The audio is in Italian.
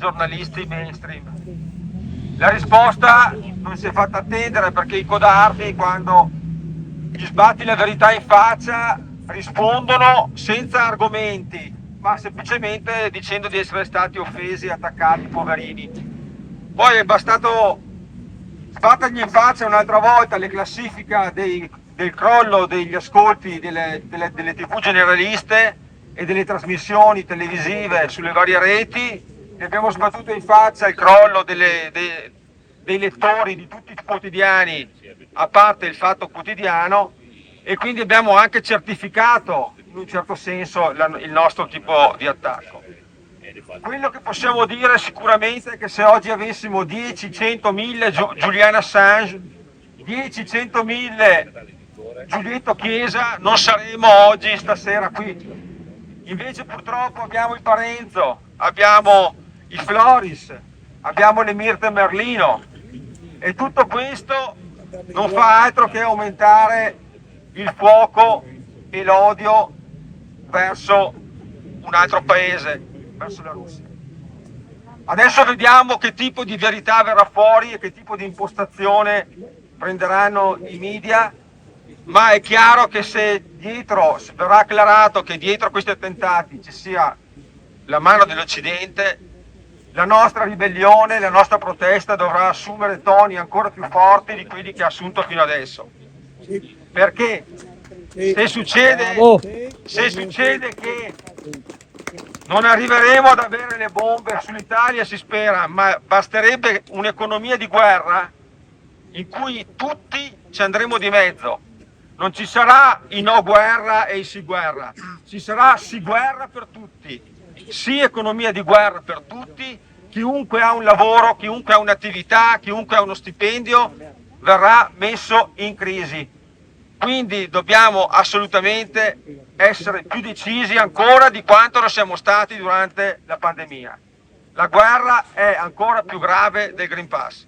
giornalisti mainstream? La risposta non si è fatta attendere, perché i codardi, quando gli sbatti la verità in faccia, rispondono senza argomenti, ma semplicemente dicendo di essere stati offesi e attaccati, poverini. Poi è bastato sbattergli in faccia un'altra volta le classifiche del crollo degli ascolti delle TV generaliste e delle trasmissioni televisive sulle varie reti. Gli abbiamo sbattuto in faccia il crollo dei lettori di tutti i quotidiani, a parte il Fatto Quotidiano, e quindi abbiamo anche certificato in un certo senso il nostro tipo di attacco. Quello che possiamo dire sicuramente è che se oggi avessimo 10, 100, 1000 Julian Assange, 10, 100, 1000 Giulietto Chiesa, non saremmo oggi stasera qui. Invece purtroppo abbiamo il Parenzo, abbiamo i Floris, abbiamo le Mirte Merlino, e tutto questo non fa altro che aumentare il fuoco e l'odio verso un altro paese, verso la Russia. Adesso vediamo che tipo di verità verrà fuori e che tipo di impostazione prenderanno i media, ma è chiaro che se verrà acclarato che dietro questi attentati ci sia la mano dell'Occidente, la nostra ribellione, la nostra protesta dovrà assumere toni ancora più forti di quelli che ha assunto fino adesso. Perché se succede che non arriveremo ad avere le bombe sull'Italia, si spera, ma basterebbe un'economia di guerra in cui tutti ci andremo di mezzo. Non ci sarà i no guerra e i sì guerra, ci sarà sì guerra per tutti, sì economia di guerra per tutti. Chiunque ha un lavoro, chiunque ha un'attività, chiunque ha uno stipendio verrà messo in crisi. Quindi dobbiamo assolutamente essere più decisi ancora di quanto lo siamo stati durante la pandemia. La guerra è ancora più grave del Green Pass.